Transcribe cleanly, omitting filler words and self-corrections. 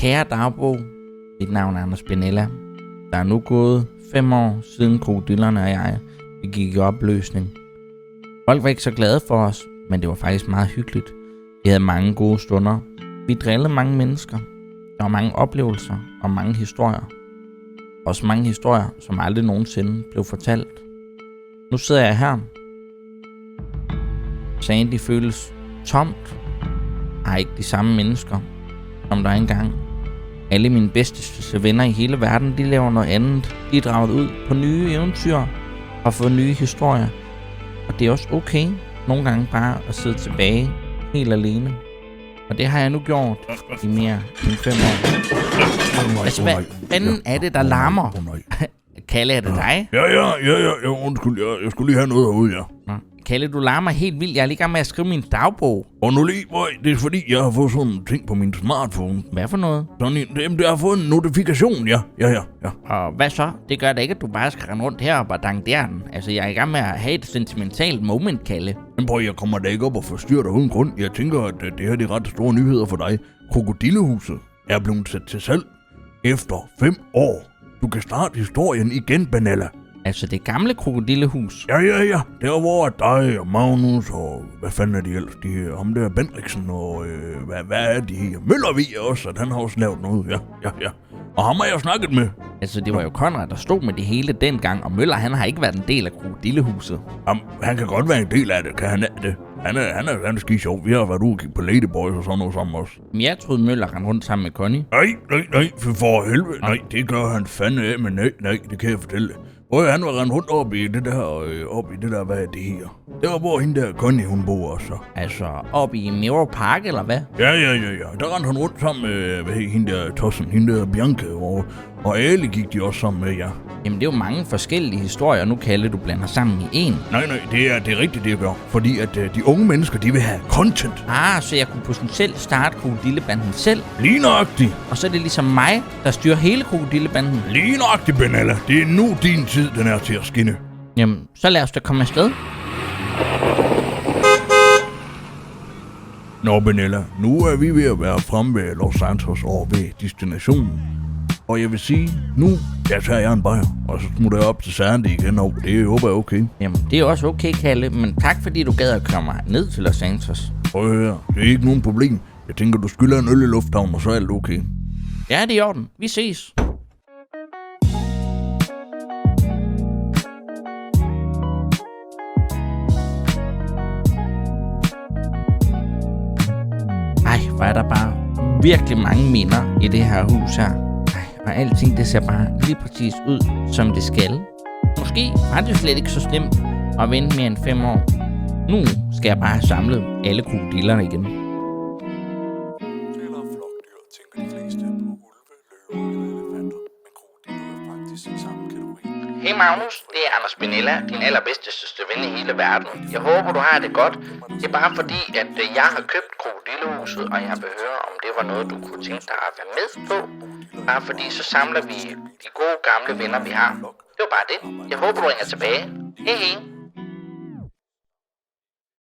Kære dagbog, mit navn er Anders Benella. Der er nu gået 5 år siden krokodillerne og jeg gik i opløsning. Folk var ikke så glade for os, men det var faktisk meget hyggeligt. Vi havde mange gode stunder. Vi drillede mange mennesker. Der var mange oplevelser og mange historier. Også mange historier, som aldrig nogensinde blev fortalt. Nu sidder jeg her. Sandy føles tomt. Jeg har ikke de samme mennesker, som der engang. Alle mine bedste venner i hele verden, de laver noget andet. De er draget ud på nye eventyr og fået nye historier. Og det er også okay nogle gange bare at sidde tilbage helt alene. Og det har jeg nu gjort i mere end 5 år. Altså, hvad fanden er det, der larmer? Kalle, er det dig? Ja, undskyld, jeg skulle lige have noget herude, ja. Nå. Kalle, du larmer helt vildt. Jeg er lige i gang med at skrive min dagbog. Og nu lige, det er fordi, jeg har fået sådan en ting på min smartphone. Hvad for noget? Sådan en, jeg har fået en notifikation, ja. Og hvad så? Det gør da ikke, at du bare skal rende rundt her og bare dangdere den. Altså, jeg er i gang med at have et sentimentalt moment, Kalle. Men prøv, jeg kommer da ikke op og forstyrrer dig uden grund. Jeg tænker, at det her er ret store nyheder for dig. Krokodillehuset er blevet sat til salg efter 5 år. Du kan starte historien igen, Benella. Altså det gamle krokodillehus? Ja. Der hvor dig og Magnus og hvad fanden er de ellers? Ham der Bendriksen og hvad er de her? Møllervig også, at han har også lavet noget. Ja. Og ham har jeg snakket med. Altså det var jo Konrad, der stod med det hele dengang, og Møller han har ikke været en del af krokodillehuset. Jamen, han kan godt være en del af det, kan han det? Han er skide sjov. Vi har været ude og kigge på Ladyboys og sådan noget sammen også. Men jeg troede Møller rendte rundt sammen med Connie. Nej, for helvede. Nej, det gør han fandme af, men nej, det kan jeg fortælle. Prøv, han var rendt rundt op i det der, hvad er det her? Det var hvor hende der Connie, hun bor også. Altså op i Mirror Park, eller hvad? Ja. Der rendte han rundt sammen med hende der Tossen, hende der Bianca, og alle gik de også sammen med, ja. Jamen det er jo mange forskellige historier, nu Kalle, du blander sammen i en. Nej, det er rigtigt, det jeg gør. Fordi at de unge mennesker, de vil have content. Så jeg kunne potentielt starte krokodillebanden selv? Lige nøjagtigt. Og så er det ligesom mig, der styrer hele krokodillebanden? Lige nøjagtigt, Benella. Det er nu din tid, den er til at skinne. Jamen, så lad os da komme afsted. Nå, Benella, nu er vi ved at være fremme ved Los Santos og ved destinationen. Og jeg vil sige, nu tager jeg en bajer, og så smutter jeg op til Sandy igen, og det håber jeg okay. Jamen, det er også okay, Kalle, men tak fordi du gad at køre mig ned til Los Santos. Prøv at høre, det er ikke nogen problem. Jeg tænker, du skylder en øl i lufthavnen, og så er alt okay. Ja, det er i orden. Vi ses. Hvor er der bare virkelig mange minder i det her hus her. Og alting det ser bare lige præcis ud, som det skal. Måske var det slet ikke så slemt at vente mere end 5 år. Nu skal jeg bare have samlet alle krokodillerne igen. Eller flokdyr tænker de fleste på ulve, løver eller elefanter, men krokodiller er faktisk i samme kategori. Hey Magnus, det er Anders Benella, din allerbedste ven i hele verden. Jeg håber, du har det godt. Det er bare fordi, at jeg har købt krokodillehuset, og jeg vil høre, om det var noget, du kunne tænke dig at være med på. Bare fordi, så samler vi de gode gamle venner, vi har. Det var bare det. Jeg håber, du ringer tilbage. Hej.